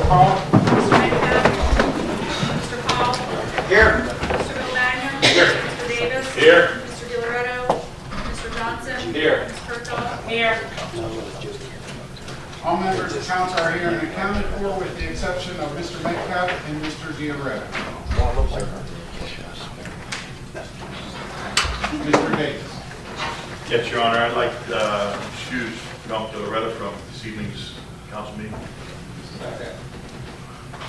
call. Mr. Metcalf? Mr. Paul? Here. Mr. Bill Magna? Here. Mr. Davis? Here. Mr. DiLoretto? Mr. Johnson? Here. Ms. Curto? Here. All members of council are here and accounted for with the exception of Mr. Metcalf and Mr. DiLoretto. Mr. Davis. Yes, Your Honor, I'd like to excuse Malcolm DiLoretto from this evening's council meeting.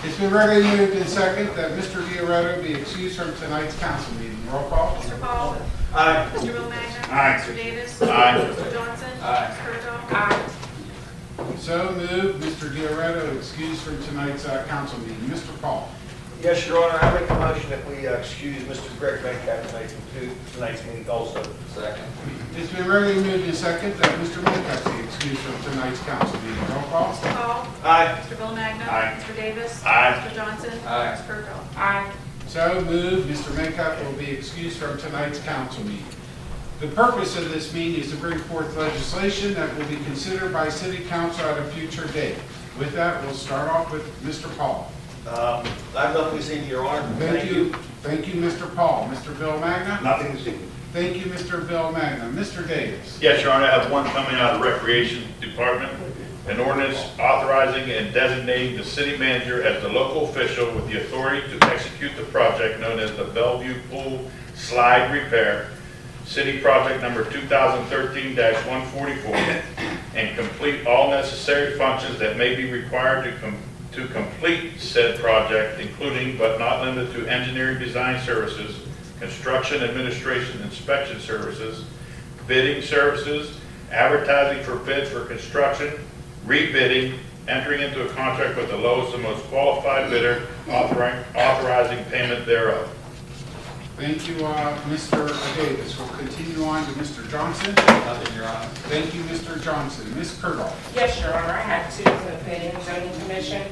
It's been regularly moved and second that Mr. DiLoretto be excused from tonight's council meeting. Roll call. Mr. Paul? Aye. Mr. Bill Magna? Aye. Mr. Davis? Aye. Mr. Johnson? Aye. Ms. Curto? Aye. So moved. Mr. DiLoretto excused from tonight's council meeting. Mr. Paul. Yes, Your Honor, I make a motion that we excuse Mr. Greg Metcalf tonight from tonight's meeting also. Second. It's been regularly moved and second that Mr. Metcalf be excused from tonight's council meeting. Roll call. Mr. Paul? Aye. Mr. Bill Magna? Aye. Mr. Davis? Aye. Mr. Johnson? Aye. Ms. Curto? Aye. So moved. Mr. Metcalf will be excused from tonight's council meeting. The purpose of this meeting is to bring forth legislation that will be considered by City Council at a future date. With that, we'll start off with Mr. Paul. I have nothing to say to Your Honor. Thank you. Thank you, Mr. Paul. Mr. Bill Magna? Nothing this evening. Thank you, Mr. Bill Magna. Mr. Davis? Yes, Your Honor, I have one coming out of the Recreation Department, an ordinance authorizing and designating the city manager as the local official with the authority to execute the project known as the Bellevue Pool Slide Repair, City Project number 2013-144, and complete all necessary functions that may be required to complete said project, including but not limited to engineering design services, construction administration inspection services, bidding services, advertising for bids for construction, rebidding, entering into a contract with the lowest and most qualified bidder, authorizing payment thereof. Thank you, Mr. Davis. We'll continue on to Mr. Johnson. Nothing, Your Honor. Thank you, Mr. Johnson. Ms. Curto. Yes, Your Honor, I have two to the Planning and Zoning Commission.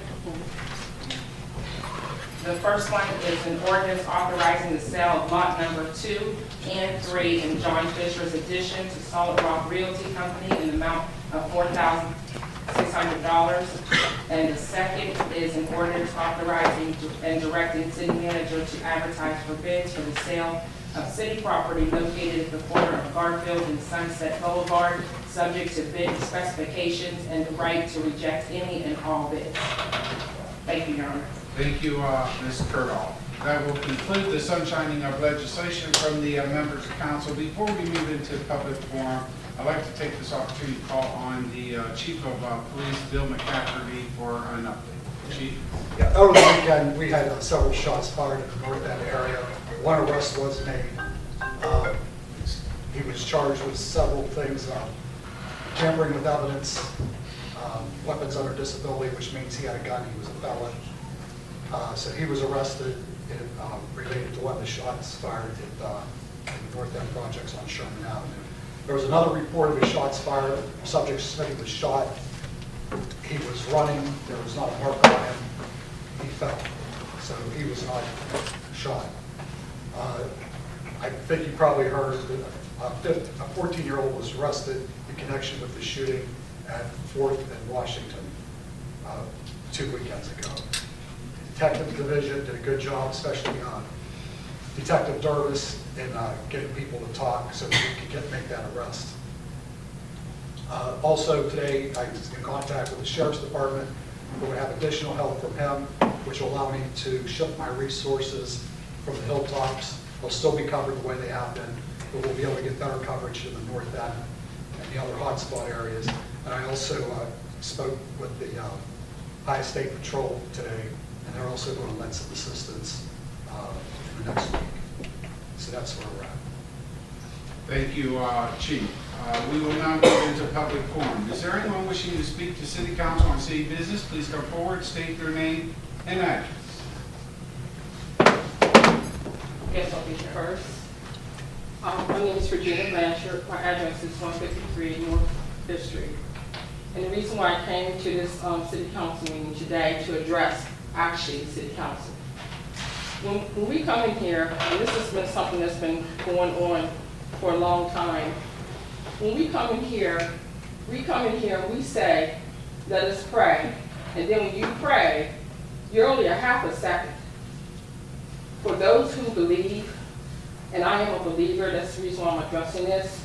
The first one is an ordinance authorizing the sale of lot number 2 and 3 in John Fisher's addition to Solid Rock Realty Company in the amount of $4,600. And the second is an ordinance authorizing and directing city manager to advertise for bids for the sale of city property located at the corner of Garfield and Sunset Boulevard, subject to bid specifications and the right to reject any and all bids. Thank you, Your Honor. Thank you, Ms. Curto. That will conclude the sunshining of legislation from the members of council. Before we move into public forum, I'd like to take this opportunity to call on the Chief of Police, Bill McCafferty, for an update. Chief? Yeah, over the weekend, we had several shots fired in the north end area. One arrest was made. He was charged with several things, tampering with evidence, weapons under disability, which means he had a gun, he was a felon. So he was arrested related to one of the shots fired at the north end projects on Sherman Avenue. There was another report of the shots fired. Subject suspected was shot. He was running. There was not a mark on him. He fell. So he was not shot. I think you probably heard that a 14-year-old was arrested in connection with the shooting at 4th and Washington 2 weekends ago. Detective Division did a good job, especially Detective Dervis, in getting people to talk so we could make that arrest. Also today, I was in contact with the Sheriff's Department. We're going to have additional help from him, which will allow me to shift my resources from the hilltops. They'll still be covered the way they have been, but we'll be able to get better coverage in the north end and the other hotspot areas. And I also spoke with the High State Patrol today, and they're also going to lend some assistance in the next week. So that's where we're at. Thank you, Chief. We will now go into public forum. Is there anyone wishing to speak to City Council on city business? Please come forward, state your name and address. Guess I'll be first. My name is Regina Blanchard. My address is 153 North 5th Street. And the reason why I came to this city council meeting today to address actually the city council. When we come in here, and this has been something that's been going on for a long time. When we come in here, we say, let us pray. And then when you pray, you're only a half a second. For those who believe, and I am a believer, that's the reason why I'm addressing this,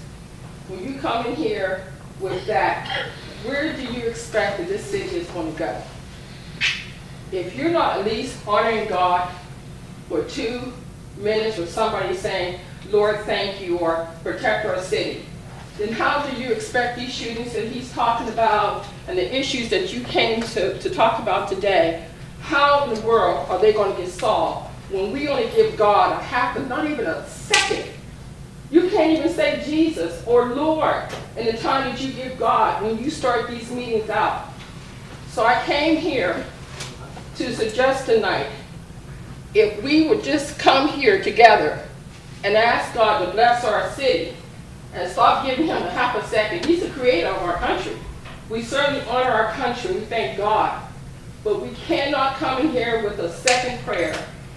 when you come in here with that, where do you expect that this city is going to go? If you're not at least honoring God for 2 minutes with somebody saying, Lord, thank you, or protect our city, then how do you expect these shootings that he's talking about and the issues that you came to talk about today, how in the world are they going to get solved when we only give God a half, not even a second? You can't even say Jesus or Lord in the time that you give God when you start these meetings out. So I came here to suggest tonight, if we would just come here together and ask God to bless our city and stop giving him a half a second. He's the creator of our country. We certainly honor our country. We thank God. But we cannot come in here with a second prayer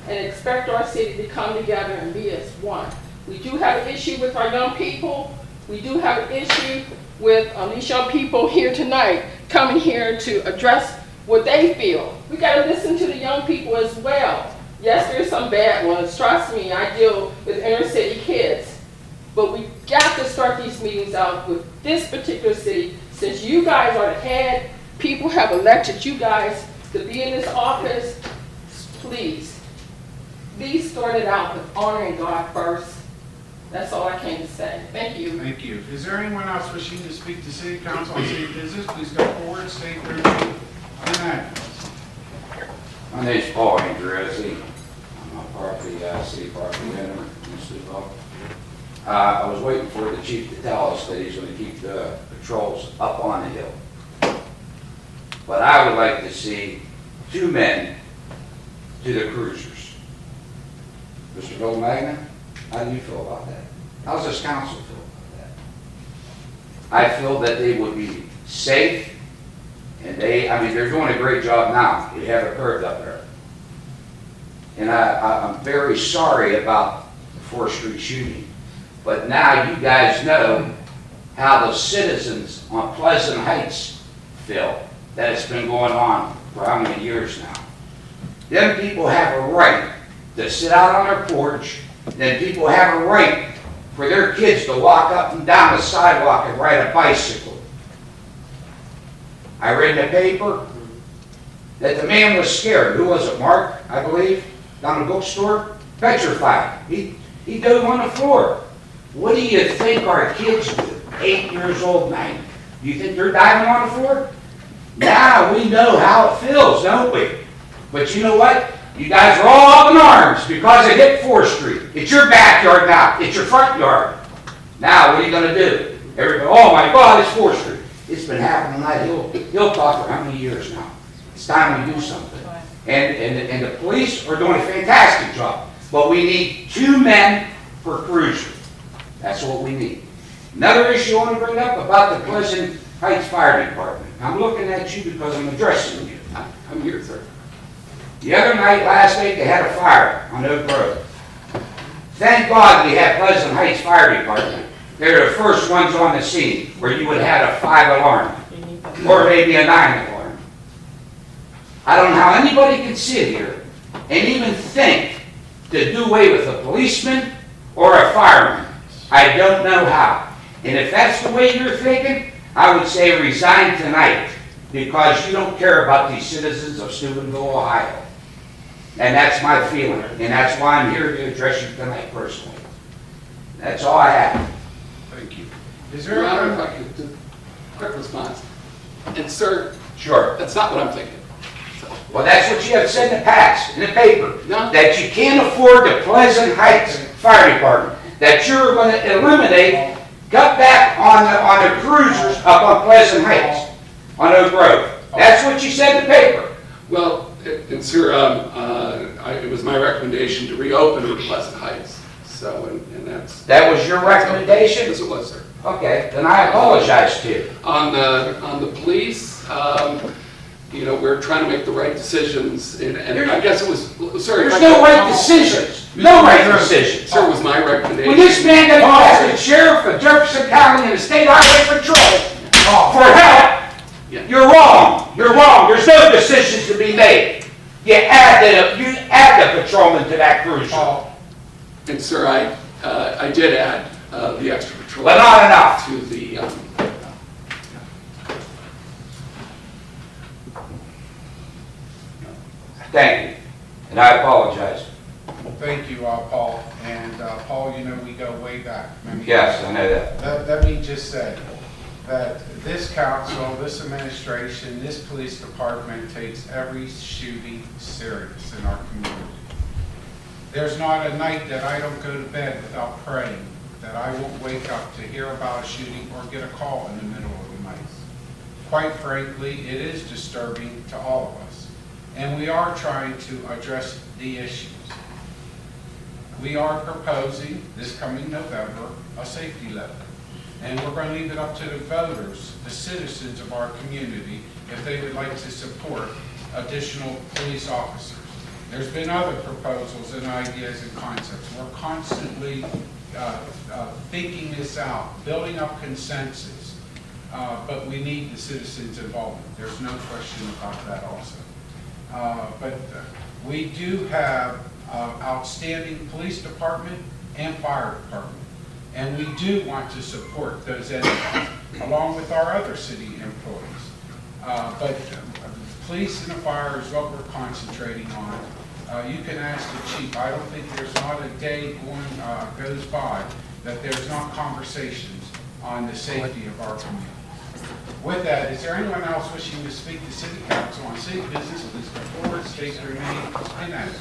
and expect our city to come together and be as one. We do have an issue with our young people. We do have an issue with these young people here tonight coming here to address what they feel. We got to listen to the young people as well. Yes, there's some bad ones. Trust me, I deal with inner city kids. But we got to start these meetings out with this particular city. Since you guys are the head, people have elected you guys to be in this office, please start it out with honoring God first. That's all I came to say. Thank you. Thank you. Is there anyone else wishing to speak to city council on city business? Please go forward, state their name and address. My name's Paul Andrezzi. I'm a city property owner in Steubenville. I was waiting for the chief to tell us that he's going to keep the patrols up on the hill. But I would like to see 2 men to the cruisers. Mr. Villagna, how do you feel about that? How does this council feel about that? I feel that they would be safe, and they're doing a great job now. You have it curved up there. And I'm very sorry about the 4th Street shooting. But now you guys know how the citizens on Pleasant Heights feel that it's been going on for how many years now. Them people have a right to sit out on their porch, and then people have a right for their kids to walk up and down the sidewalk and ride a bicycle. I read in the paper that the man was scared. Who was it, Mark, I believe, down the bookstore? Petrified. He dove on the floor. What do you think our kids do? 8 years old, 9. Do you think they're diving on the floor? Now we know how it feels, don't we? But you know what? You guys are all up in arms because it hit 4th Street. It's your backyard now. It's your front yard. Now what are you going to do? Everybody, oh my God, it's 4th Street. It's been happening on that hilltop for how many years now? It's time we do something. And the police are doing a fantastic job. But we need 2 men per cruiser. That's what we need. Another issue I want to bring up about the Pleasant Heights Fire Department. I'm looking at you because I'm addressing you. I'm here, sir. The other night, last week, they had a fire on Oak Grove. Thank God we have Pleasant Heights Fire Department. They're the first ones on the scene where you would have a 5 alarm or maybe a 9 alarm. I don't know how anybody can sit here and even think to do away with a policeman or a fireman. I don't know how. And if that's the way you're thinking, I would say resign tonight because you don't care about these citizens of Steubenville, Ohio. And that's my feeling. And that's why I'm here to address you tonight personally. That's all I have. Thank you. Is there Your Honor, if a... I could do a quick response. And sir, Sure. that's not what I'm thinking. Well, that's what you have said in the past, in the paper. No. That you can't afford the Pleasant Heights Fire Department. That you're going to eliminate, cut back on the cruisers up on Pleasant Heights, on Oak Grove. That's what you said in the paper. Well, and sir, it was my recommendation to reopen Pleasant Heights. So, and that's... That was your recommendation? Yes, it was, sir. Okay, then I apologize to you. On the police, we're trying to make the right decisions, and I guess it was, sorry. There's no right decisions. No right decisions. Sir, it was my recommendation. When this man got past the sheriff of Jefferson County and the state highway patrol for help, Yeah. you're wrong. You're wrong. There's no decisions to be made. You add the patrolman to that cruiser, Paul, And sir, I did add the extra patrol. but not enough. To the, Thank you, and I apologize. thank you, Paul. And Paul, you know, we go way back. Remember? Yes, I know that. Let me just say that this council, this administration, this police department takes every shooting serious in our community. There's not a night that I don't go to bed without praying that I won't wake up to hear about a shooting or get a call in the middle of the night. Quite frankly, it is disturbing to all of us. And we are trying to address the issues. We are proposing this coming November a safety levy. And we're going to leave it up to the voters, the citizens of our community, if they would like to support additional police officers. There's been other proposals and ideas and concepts. We're constantly thinking this out, building up consensus, but we need the citizens' involvement. There's no question about that also. But we do have outstanding police department and fire department. And we do want to support those entities, along with our other city employees. But police and the fire is what we're concentrating on. You can ask the chief. I don't think there's not a day goes by that there's not conversations on the safety of our community. With that, is there anyone else wishing to speak to City Council on city business? Please come forward, state your name and address.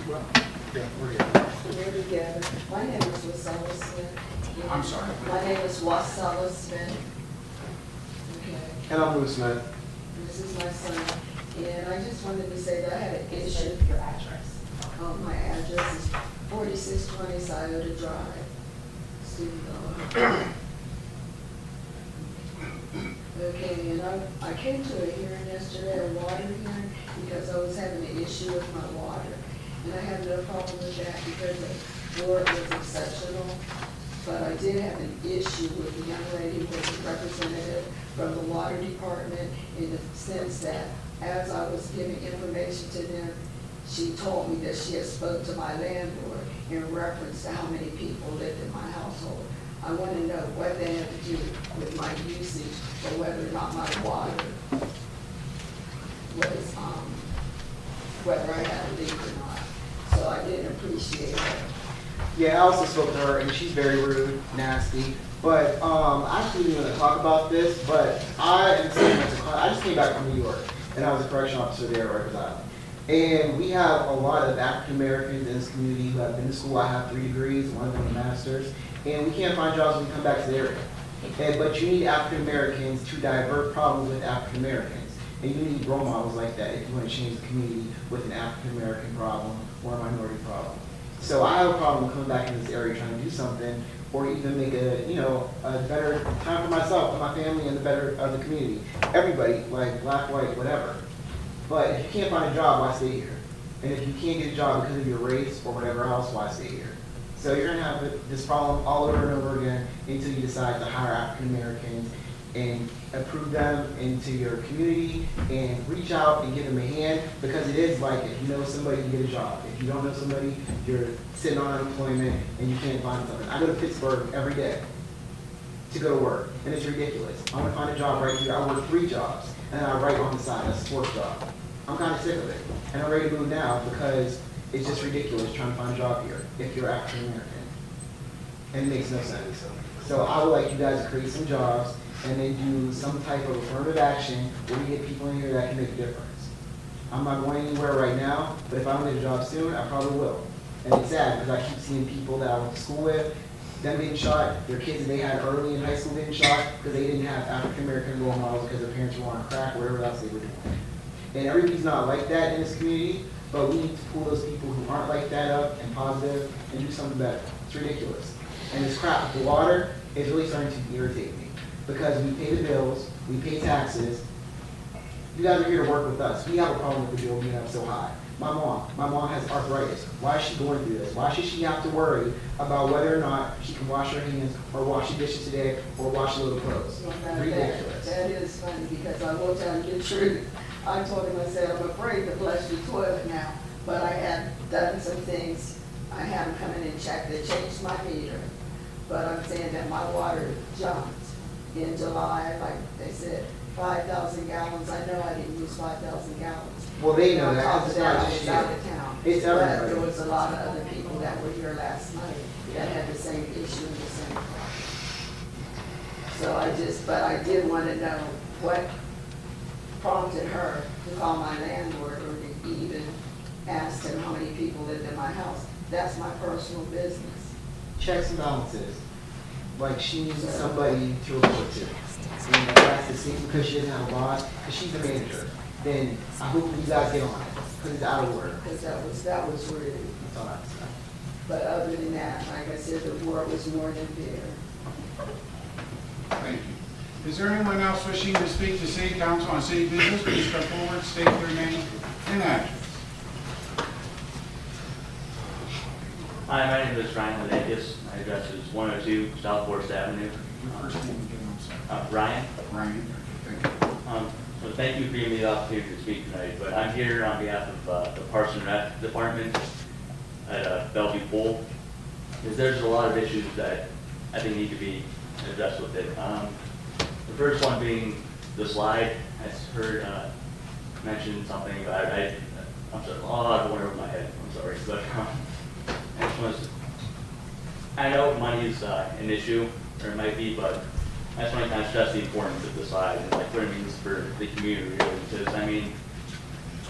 We're together. My name is Wasella Smith. I'm sorry. My name is Wasella Smith. Okay, And I'm Louis Smith. this is my son. And I just wanted to say that I had an issue. Your address. My address is 4620 Scioto Drive, Steubenville. Okay, and I came to a hearing yesterday, a water hearing, because I was having an issue with my water. And I had no problem with that because the board was exceptional. But I did have an issue with the young lady who was a representative from the water department in the sense that as I was giving information to them, she told me that she had spoke to my landlord in reference to how many people lived in my household. I want to know what they had to do with my usage or whether or not my water was, whether I had a leak or not. So I didn't appreciate it. Yeah, I also spoke to her, and she's very rude, nasty. But I actually didn't want to talk about this, but I just came back from New York, and I was a correction officer there at Rikers Island. And we have a lot of African Americans in this community who have been to school. I have 3 degrees, one of them a master's, and we can't find jobs when we come back to the area. But you need African Americans to divert problems with African Americans. And you need role models like that if you want to change the community with an African American problem or a minority problem. So I have a problem coming back in this area trying to do something or even make a better time for myself and my family and the better of the community. Everybody, like black, white, whatever. But if you can't find a job, why stay here? And if you can't get a job because of your race or whatever else, why stay here? So you're gonna have this problem all over and over again until you decide to hire African Americans and approve them into your community and reach out and give them a hand, because it is like if you know somebody, you get a job. If you don't know somebody, you're sitting on unemployment and you can't find something. I go to Pittsburgh every day to go to work, and it's ridiculous. I want to find a job right here. I work 3 jobs, and I write on the side, a sports job. I'm kind of sick of it, and I'm ready to move now because it's just ridiculous trying to find a job here if you're African American. And it makes no sense. So I would like you guys to create some jobs and then do some type of affirmative action where we get people in here that can make a difference. I'm not going anywhere right now, but if I don't get a job soon, I probably will. And it's sad because I keep seeing people that I went to school with, them getting shot, their kids that they had early in high school getting shot because they didn't have African American role models because their parents were on crack or whatever else they were doing. And everybody's not like that in this community, but we need to pull those people who aren't like that up and positive and do something better. It's ridiculous. And this crap with the water is really starting to irritate me because we pay the bills, we pay taxes. You guys are here to work with us. We have a problem with the bill being up so high. My mom has arthritis. Why is she going through this? Why should she have to worry about whether or not she can wash her hands or wash the dishes today or wash a little clothes? Well, now Ridiculous. that is funny because I will tell you the truth. I told him, I said, I'm afraid to flush the toilet now, but I had done some things. I had him come in and check, they changed my meter, but I'm saying that my water jumped in July, like they said, 5,000 gallons. I know I didn't use 5,000 gallons. Well, they know that, On top 'cause of it's not that, I just was you. out of town. It's But everybody. there was a lot of other people that were here last night that had the same issue and the same problem. So but I did want to know what prompted her to call my landlord or to even ask him how many people lived in my house. That's my personal business. Checks and balances. Like she needs somebody to report to. And if that's the thing, because she doesn't have a boss, because she's the manager, then I hope you guys get on it, because it's out of order. Because that was rude. That's all I have to say. But other than that, like I said, the war was more than fair. Thank you. Is there anyone else wishing to speak to City Council on city business? Please come forward, state your name and address. Hi, my name is Ryan Leviticus. My address is 102 South Forest Avenue. Your first name again, I'm sorry. Ryan. Ryan, thank you. So thank you for giving me the opportunity to speak tonight, but I'm here on behalf of the Parks and Rec Department at Bellevue Pool, because there's a lot of issues that I think need to be addressed with it. The first one being the slide. I heard mentioned something about it. I'm sorry, I went over my head. I'm sorry, but I just want to. I know money is an issue, or it might be, but I just want to kind of stress the importance of the slide and like what it means for the community, really. Because I mean,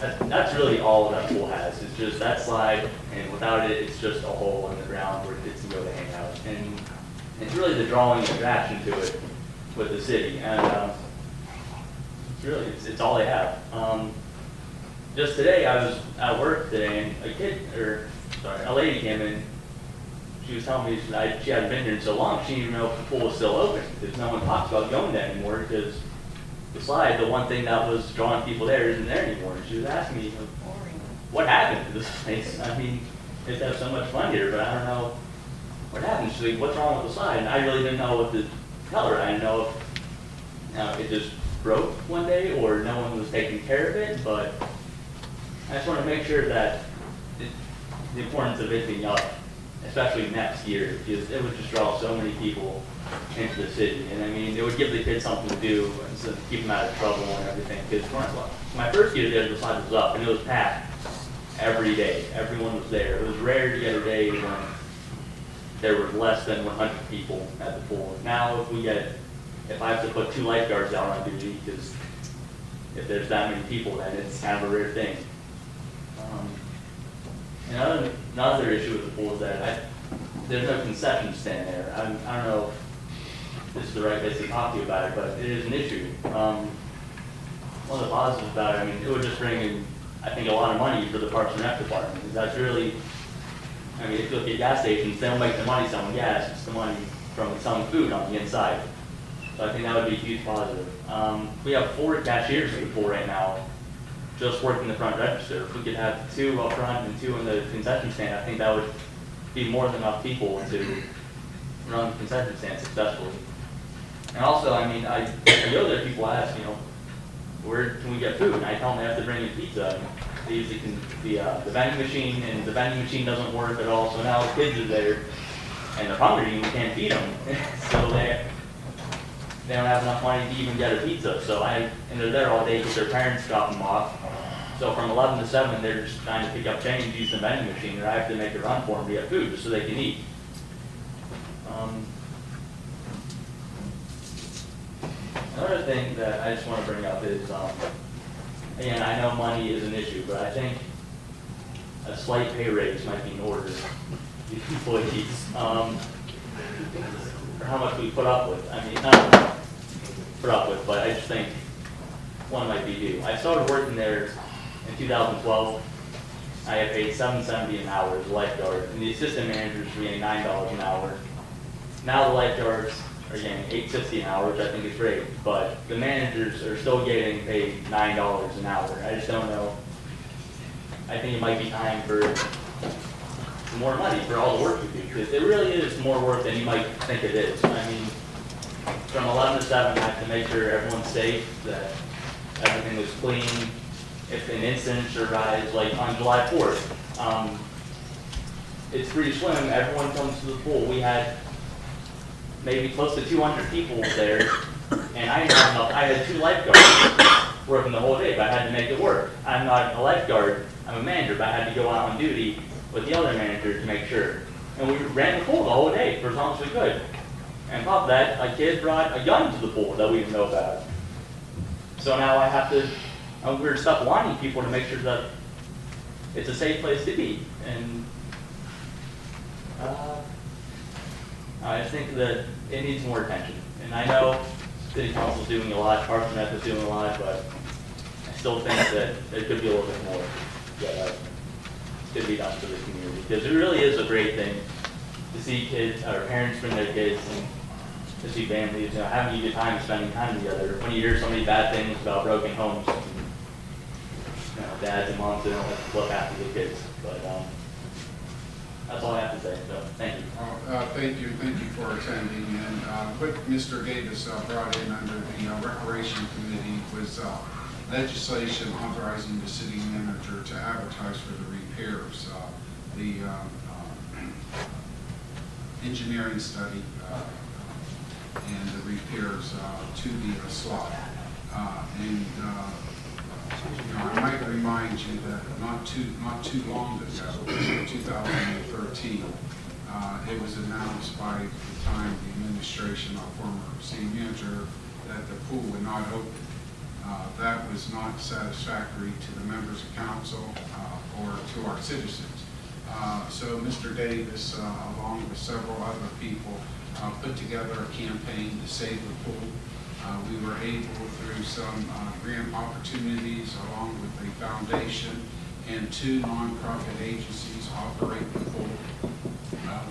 that's really all that pool has. It's just that slide, and without it, it's just a hole in the ground where kids can go to hang out. And it's really the drawing attraction to it with the city, and it's really it's all they have. Just today, I was at work today, and a lady came in. She was telling me she hadn't been here in so long, she didn't even know if the pool was still open, because no one talks about going there anymore, because the slide, the one thing that was drawing people there, isn't there anymore. And she was asking me, what happened to this place? I mean, they have so much fun here, but I don't know what happened. She's like, what's wrong with the slide? And I really didn't know what the color. I didn't know if it just broke one day, or no one was taking care of it, but I just want to make sure that the importance of it being up, especially next year, because it would just draw so many people into the city. And I mean, it would give the kids something to do and so keep them out of trouble and everything. Because my first year there, the slide was up and it was packed every day. Everyone was there. It was rare to get a day when there were less than 100 people at the pool. Now if I have to put 2 lifeguards out on duty, because if there's that many people, then it's kind of a rare thing. Another issue with the pool is that there's no concession stand there. I don't know if this is the right place to talk to you about it, but it is an issue. One of the positives about it, I mean, it would just bring in, I think, a lot of money for the Parks and Rec Department. Because that's really, I mean, if you look at gas stations, they don't make the money selling gas, it's the money from selling food on the inside. So I think that would be a huge positive. We have 4 cashiers at the pool right now, just working the front register. If we could have 2 up front and 2 in the concession stand, I think that would be more than enough people to run the concession stand successfully. And also, I mean, I go there, people ask, where can we get food? And I tell them they have to bring in pizza. And they usually can, the vending machine, and the vending machine doesn't work at all, so now the kids are there, and they're hungry, and we can't feed them. So they don't have enough money to even get a pizza. And they're there all day because their parents drop them off. So from 11 to 7, they're just trying to pick up change, use the vending machine, and I have to make a run for them to get food just so they can eat. Another thing that I just want to bring up is, again, I know money is an issue, but I think a slight pay raise might be in order for the employees. For how much we put up with. I mean, not put up with, but I just think one might be due. I started working there in 2012. I had paid $7.70 an hour as a lifeguard, and the assistant managers were getting $9 an hour. Now the lifeguards are getting $8.50 an hour, which I think is great, but the managers are still getting paid $9 an hour. I just don't know. I think it might be time for more money for all the work we do, because it really is more work than you might think it is. I mean, from 11 to 7, I have to make sure everyone's safe, that everything was clean, if an incident should arise, like on July 4th, it's free to swim, everyone comes to the pool. We had maybe close to 200 people there, and I didn't have enough. I had 2 lifeguards working the whole day, but I had to make it work. I'm not a lifeguard, I'm a manager, but I had to go out on duty with the other manager to make sure. And we ran the pool the whole day for as long as we could. And on top of that, a kid brought a gun to the pool that we didn't know about. So now I have to, we're stuck wanting people to make sure that it's a safe place to be. And I just think that it needs more attention. And I know City Council's doing a lot, Parks and Rec is doing a lot, but I still think that there could be a little bit more that could be done for the community. Because it really is a great thing to see kids, or parents bring their kids, and to see families, having a good time spending time together. When you hear so many bad things about broken homes, dads and moms that don't have to look after the kids. But that's all I have to say, so thank you. Thank you for attending. And what Mr. Davis brought in under the Recreation Committee was legislation authorizing the city manager to advertise for the repairs. The engineering study and the repairs to the slot. I might remind you that not too long ago, in 2013, it was announced by the time the administration, our former city manager, that the pool would not open. That was not satisfactory to the members of council or to our citizens. So Mr. Davis, along with several other people, put together a campaign to save the pool. We were able, through some grant opportunities, along with the foundation and 2 nonprofit agencies, operate the pool.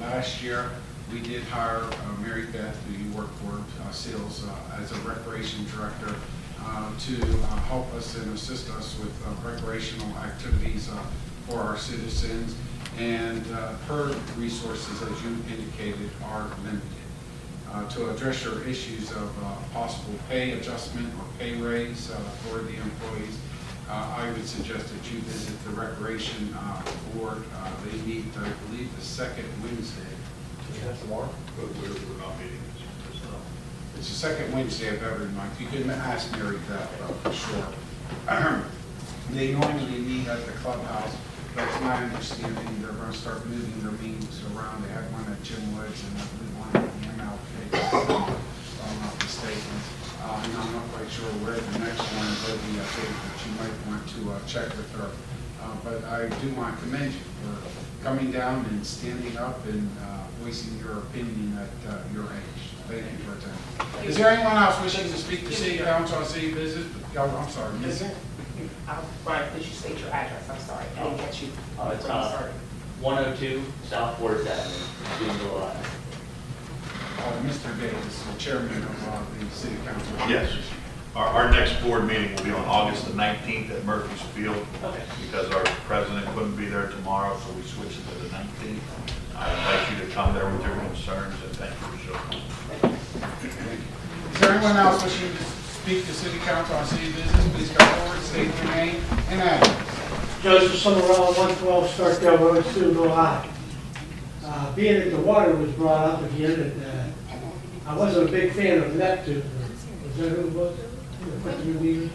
Last year, we did hire Mary Beth, who you work for, Seals, as a recreation director, to help us and assist us with recreational activities for our citizens. And her resources, as you indicated, are limited. To address your issues of possible pay adjustment or pay raise for the employees, I would suggest that you visit the Recreation Board. They meet, I believe, the 2nd Wednesday. That's tomorrow? We're not meeting this. It's the 2nd Wednesday of every month. You can ask Mary Beth for sure. They normally meet at the clubhouse. That's my understanding. They're going to start moving their meetings around. They had one at Jim Woods and I believe one at the MLK, if I'm not mistaken. And I'm not quite sure where the next one will be. I think that you might want to check with her. But I do want to commend you for coming down and standing up and voicing your opinion at your age. Thank you for attending. Is there anyone else wishing to speak to City Council on city business? Oh, I'm sorry. Ms. Brian, could you state your address? I'm sorry, I didn't get you. It's 102 South Forest Avenue, Steubenville, Ohio. Mr. Davis, the chairman of the City Council. Yes. Our next board meeting will be on August the 19th at Murphy's Field. Okay. Because our president couldn't be there tomorrow, so we switched it to the 19th. I invite you to come there with your concerns, and thank you for showing up. Is there anyone else wishing to speak to City Council on city business? Please come forward, state your name and address. Joseph Summerall, 112 Starkdale Road, Steubenville, Ohio. Being that the water was brought up again, and I wasn't a big fan of Neptune. Was that who it was? Put the new meter?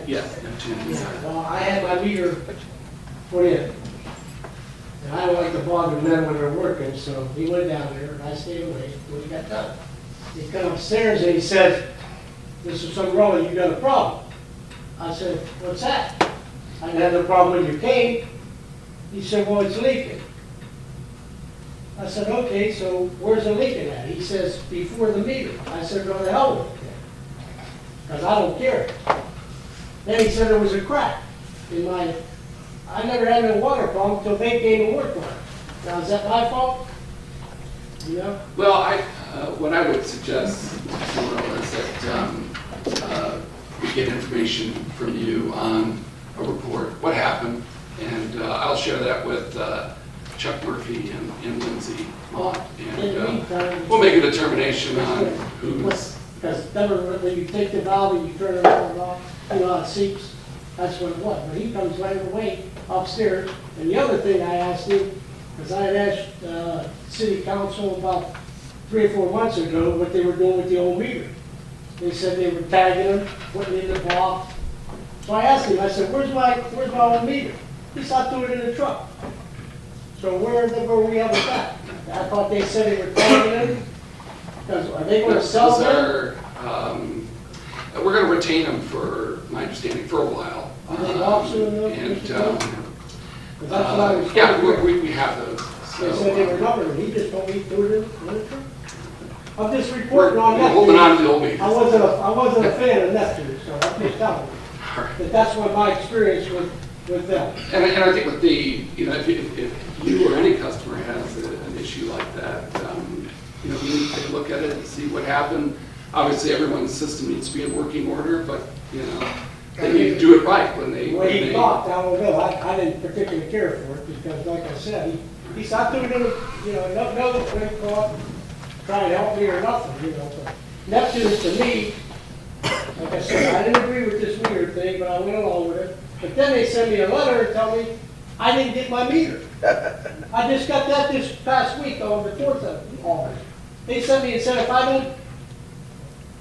Yeah. Yeah, well, I had my meter put in. And I don't like to bother men when they're working, so he went down there and I stayed away when he got done. He come upstairs and he said, "Mr. Summerall, you got a problem." I said, "What's that?" "I didn't have no problem when you came." He said, "Well, it's leaking." I said, "Okay, so where's the leaking at?" He says, "Before the meter." I said, "Go to hell with it then, because I don't care." Then he said there was a crack in my, I never had no water problem until they came to work on it. Now, is that my fault? You know? Well, what I would suggest, Summerall, is that we get information from you on a report, what happened, and I'll share that with Chuck Murphy and Lindsay Mott, In the and meantime, we'll make a determination on who's. because when you take the valve and you turn it on and off, you know how it seeps. That's what it was, but he comes right away upstairs. And the other thing I asked him, because I had asked city council about 3 or 4 months ago what they were doing with the old meter. They said they were tagging them, putting it in the box. So I asked him, I said, where's my old meter? He said, I threw it in the truck. So where are we at with that? I thought they said they were tagging them. Because are they going to sell Those them? are, we're going to retain them for, my understanding, for a while. Are they auctioning them? And, Because that's what I was yeah, told. we have those. They So, said they were numbered, and he just told me he threw it in the truck. I'm just we're reporting on that. holding on to the old meters. I wasn't a fan of Neptune, so I'm just telling you. All right. That that's what my experience with them. And I think with the, if you or any customer has an issue like that, we need to take a look at it and see what happened. Obviously, everyone's system needs to be in working order, but, they need to do it right when they. What he thought down the middle, I didn't particularly care for it, because like I said, he said, I threw it in, no, what he called, trying to help me or nothing, but Neptune to me, like I said, I didn't agree with this meter thing, but I went along with it. But then they sent me a letter and tell me I didn't get my meter. I just got that this past week on the 4th of August. They sent me and said if I don't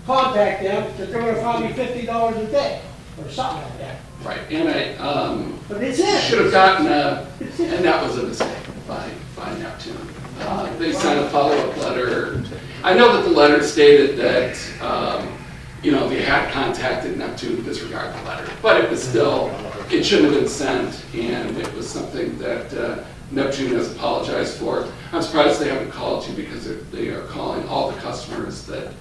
contact them, that they're gonna fine me $50 a day, or something like that. Right, and But it's it. should have gotten and that was a mistake by Neptune. They sent a follow-up letter. I know that the letter stated that, they had contacted Neptune to disregard the letter, but it was still, it shouldn't have been sent, and it was something that Neptune has apologized for. I'm surprised they haven't called you, because they are calling all the customers that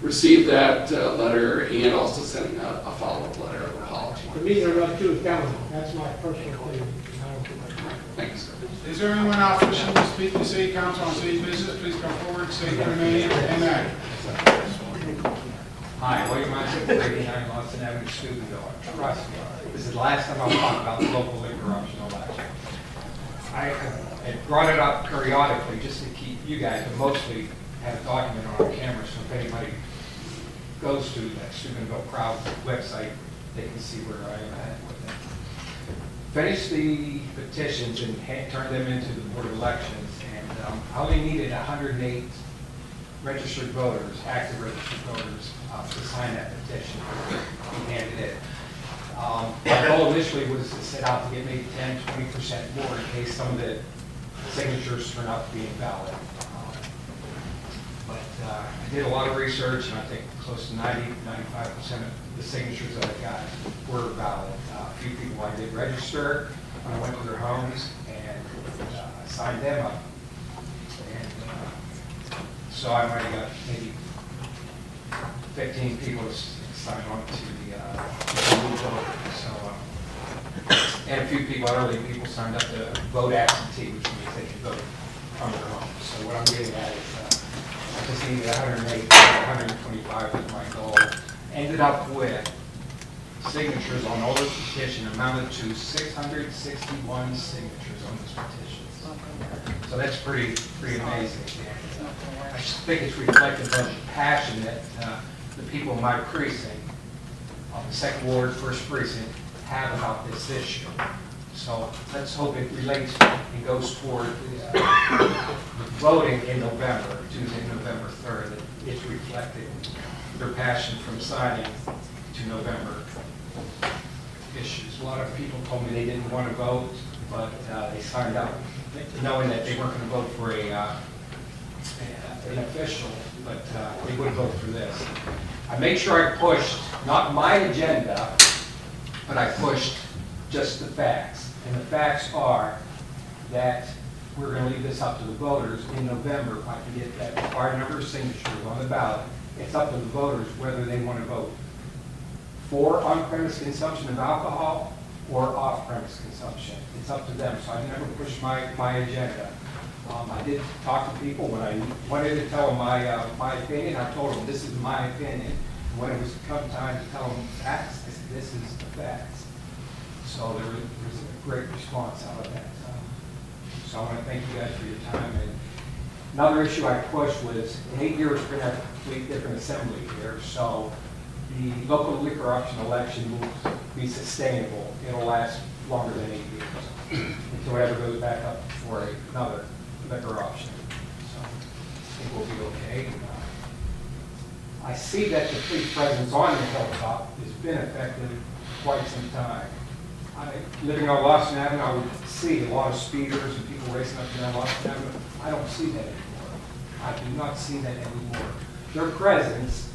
received that letter and also sending a follow-up letter of apology. The meter up to down. That's my personal opinion. Thank you, sir. Is there anyone else wishing to speak to city council on city business? Please come forward, state your name and address. Hi, William Isaac, 89 Lawson Avenue, Steubenville. Trust me, this is the last time I'll talk about the local corruption election. I have brought it up periodically just to keep you guys, but mostly have it documented on our cameras, so if anybody goes to that Steubenville Crowd website, they can see where I am at with it. Finished the petitions and turned them into the Board of Elections, and I only needed 108 registered voters, active registered voters, to sign that petition and hand it in. My goal initially was to set out to get maybe 10, 20% more in case some of the signatures turn out to be invalid. But I did a lot of research, and I think close to 90, 95% of the signatures that I got were valid. A few people I did register when I went to their homes and signed them up. And so I might have got maybe 15 people signed on to the new vote. So, and a few people, elderly people, signed up to vote absentee, which means they can vote from their homes. So what I'm getting at is I just needed 108, 125 was my goal. Ended up with signatures on all the petition amounted to 661 signatures on this petition. So that's pretty amazing. And, I just think it's reflective of the passion that the people in my precinct, on the second ward, first precinct, have about this issue. So let's hope it relates and goes toward the voting in November, Tuesday, November 3rd, that it's reflecting their passion from signing to November issues. A lot of people told me they didn't want to vote, but they signed up knowing that they weren't going to vote for an official, but they would vote for this. I made sure I pushed, not my agenda, but I pushed just the facts. And the facts are that we're going to leave this up to the voters in November. If I can get that required number of signatures on the ballot, it's up to the voters whether they want to vote for on-premise consumption of alcohol or off-premise consumption. It's up to them, so I never pushed my agenda. I did talk to people when I wanted to tell them my opinion. I told them this is my opinion. When it was come time to tell them facts, I said this is the facts. So there was a great response out of that. So I want to thank you guys for your time. And another issue I pushed was in 8 years we're going to have a complete different assembly here. So the local liquor option election moves be sustainable. It'll last longer than 8 years until it ever goes back up for another liquor option. So I think we'll be okay. I see that the police presence on the hilltop has been effective quite some time. Living on Lawson Avenue, I would see a lot of speeders and people racing up and down Lawson Avenue. I don't see that anymore. I do not see that anymore. Their presence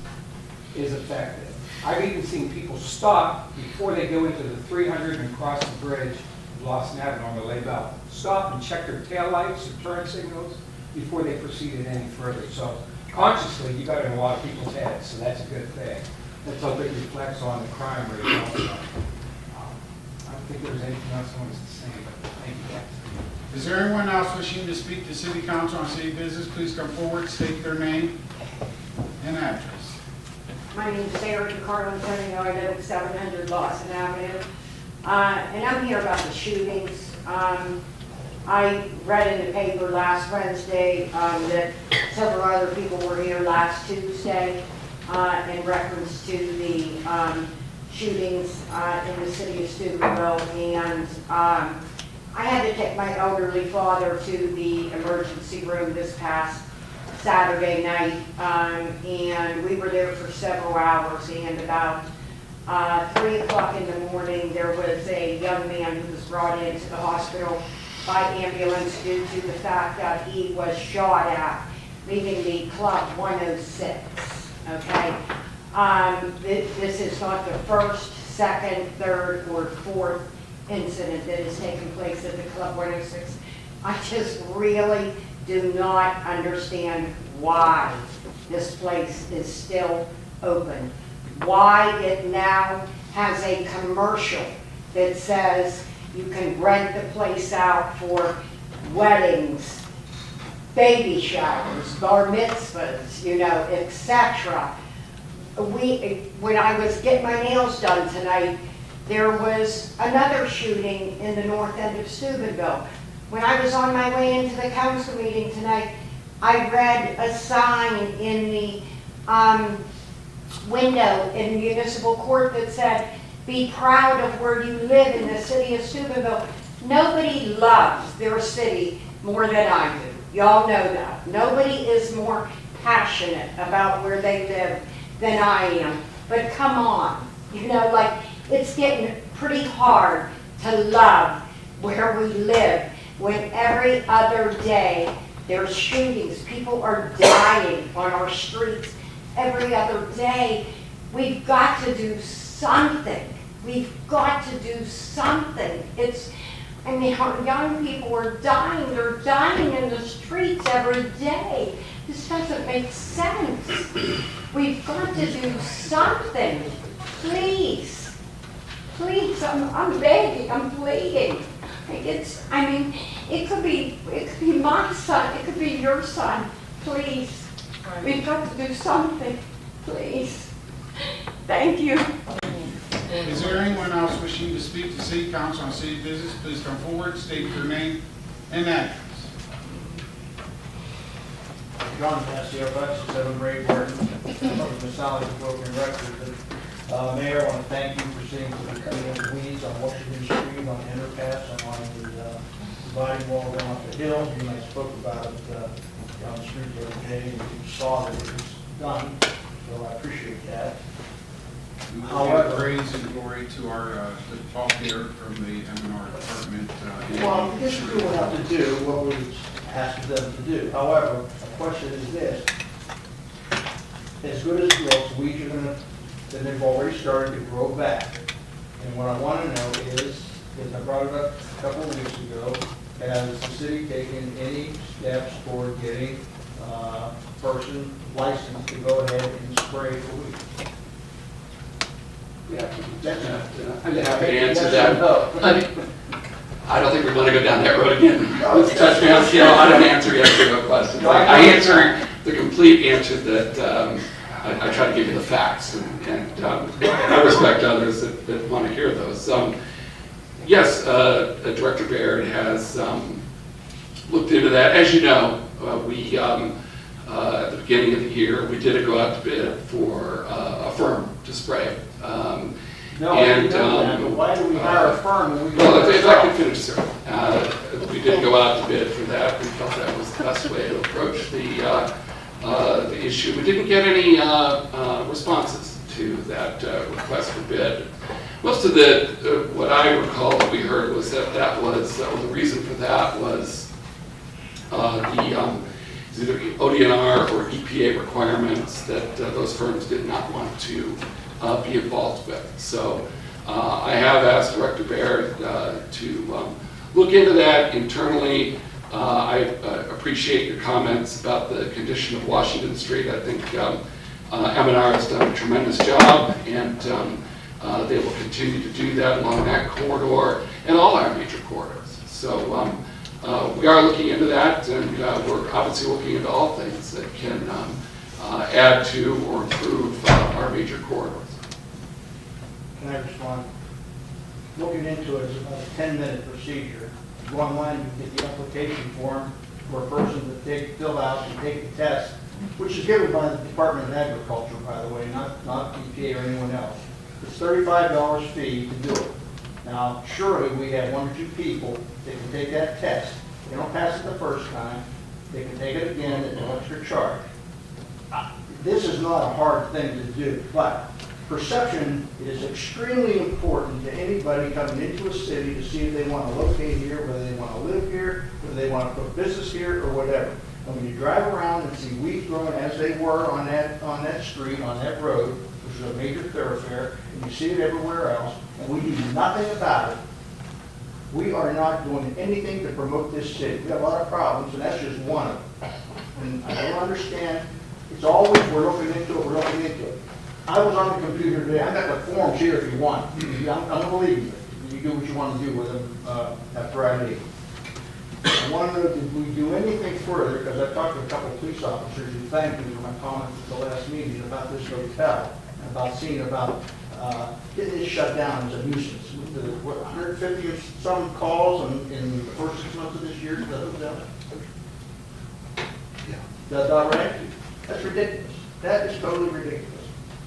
is effective. I've even seen people stop before they go into the 300 and cross the bridge of Lawson Avenue on the way belt. Stop and check their taillights or turn signals before they proceeded any further. So consciously, you got it in a lot of people's heads, so that's a good thing. Let's hope it reflects on the crime rate also. I don't think there's anything else I want to say, but thank you. Is there anyone else wishing to speak to City Council on city business? Please come forward, state their name and address. My name is Sarah DeCarlo Antonio. I live at 700 Lawson Avenue. And I'm here about the shootings. I read in the paper last Wednesday that several other people were here last Tuesday in reference to the shootings in the city of Steubenville. And I had to take my elderly father to the emergency room this past Saturday night, and we were there for several hours, and about 3 o'clock in the morning, there was a young man who was brought into the hospital by ambulance due to the fact that he was shot at, leaving the club 106, okay? This is not the first, second, third, or fourth incident that has taken place at the club 106. I just really do not understand why this place is still open. Why it now has a commercial that says you can rent the place out for weddings, baby showers, bar mitzvahs, you know, etc. When I was getting my nails done tonight, there was another shooting in the north end of Steubenville. When I was on my way into the council meeting tonight, I read a sign in the window in municipal court that said, "Be proud of where you live in the city of Steubenville." Nobody loves their city more than I do. Y'all know that. Nobody is more passionate about where they live than I am. But come on, you know, like, it's getting pretty hard to love where we live when every other day there's shootings. People are dying on our streets every other day. We've got to do something. We've got to do something. I mean, our young people are dying. They're dying in the streets every day. This doesn't make sense. We've got to do something. Please. Please, I'm begging, I'm pleading. It could be my son, it could be your son. Please. We've got to do something. Please. Thank you. Is there anyone else wishing to speak to City Council on city business? Please come forward, state your name and address. John Massey, Bucks, 7 Ray Martin, from Solid Broken Record. Mayor, I want to thank you for seeing the cutting of the weeds on Washington Street, on the underpass, and on the dividing wall going up the hill. You and I spoke about it down the street the other day, and you saw that it was done, so I appreciate that. However, praise and glory to our the talk here from the M&R department. Well, this crew will have to do what we asked them to do. However, the question is this. As good as it looks, weeds are going to, then they've already started to grow back. And what I want to know is I brought it up a couple of weeks ago, has the city taken any steps toward getting a person licensed to go ahead and spray for weeds? Yeah, I'm happy to answer that. I don't think we want to go down that road again. Let's touch base. I don't answer yes or no questions. I answer the complete answer that I try to give you the facts, and I respect others that want to hear those. Yes, Director Baird has looked into that. As you know, we at the beginning of the year, we did go out to bid for a firm to spray. No, I didn't know that, but why do we hire a firm when we? Well, if I could finish, sir. We did go out to bid for that. We felt that was the best way to approach the issue. We didn't get any responses to that request for bid. Most of what I recall that we heard was that was the reason for that was either ODNR or EPA requirements that those firms did not want to be involved with. So I have asked Director Baird to look into that internally. I appreciate your comments about the condition of Washington Street. I think M&R has done a tremendous job, and they will continue to do that along that corridor and all our major corridors. So we are looking into that, and we're obviously looking into all things that can add to or improve our major corridors. Can I respond? Looking into it is about a 10-minute procedure. Go online, you get the application form for a person to fill out and take the test, which is given by the Department of Agriculture, by the way, not EPA or anyone else. It's $35 fee to do it. Now, surely we have 1 or 2 people that can take that test. They don't pass it the first time. They can take it again at no extra charge. This is not a hard thing to do, but perception is extremely important to anybody coming into a city to see if they want to locate here, whether they want to live here, whether they want to put business here, or whatever. And when you drive around and see weeds growing as they were on that street, on that road, which is a major thoroughfare, and you see it everywhere else, and we do nothing about it, we are not doing anything to promote this city. We have a lot of problems, and that's just one of them. And I don't understand. It's always, we're looking into it, we're looking into it. I was on the computer today. I got the forms here if you want. I'm going to leave you. You do what you want to do with them after I leave. I want to know, did we do anything further, because I talked to a couple of police officers who thanked me for my comments at the last meeting about this hotel, and about seeing about getting this shut down as a nuisance. The, 150 or some calls in the first 6 months of this year to the hotel? Yeah. That's not right? That's ridiculous. That is totally ridiculous.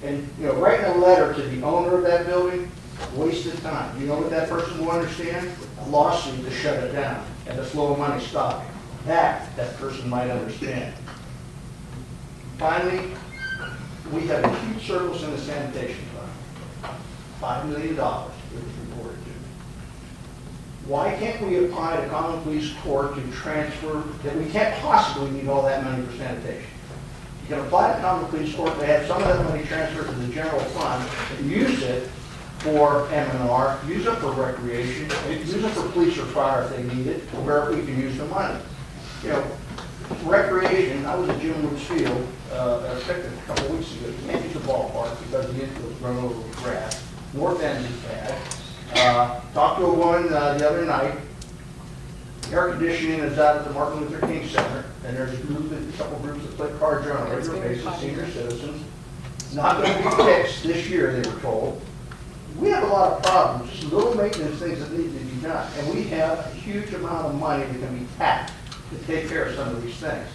And, you know, writing a letter to the owner of that building, wasted time. You know what that person will understand? A lawsuit to shut it down and the flow of money stopping. That person might understand. Finally, we have a huge surplus in the sanitation fund. $5 million it was reported to me. Why can't we apply to common police court to transfer, that we can't possibly need all that money for sanitation? You can apply to common police court, they have some of that money transferred to the general fund, and use it for M&R, use it for recreation, use it for police or fire if they need it, where we can use the money. You know, recreation, I was at Jim Woods Field, I picked it a couple of weeks ago. You can't use the ballpark because the infield's run over with grass. North end is bad. Talked to a woman the other night. Air conditioning is out at the Martin Luther King Center, and there's a couple groups that play cards on a regular basis, senior citizens. Not going to be fixed this year, they were told. We have a lot of problems, just little maintenance things that need to be done, and we have a huge amount of money that can be tapped to take care of some of these things.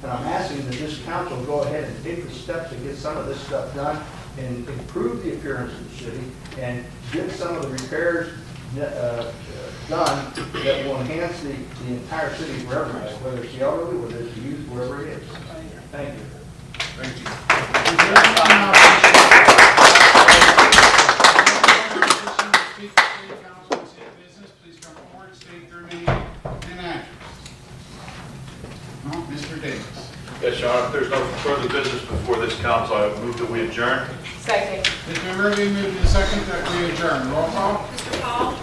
And I'm asking that this council go ahead and take the steps to get some of this stuff done and improve the appearance of the city and get some of the repairs done that will enhance the entire city for everybody, whether it's the elderly, whether it's the youth, wherever it is. Thank you. Thank you. Is there anyone else wishing to speak to city council and city business? Please come forward, state their name and address. Mr. Davis. Yes, Your Honor, if there's no further business before this council, I move that we adjourn. Second. It's been moved and second that we adjourn. Roll call. Mr. Paul?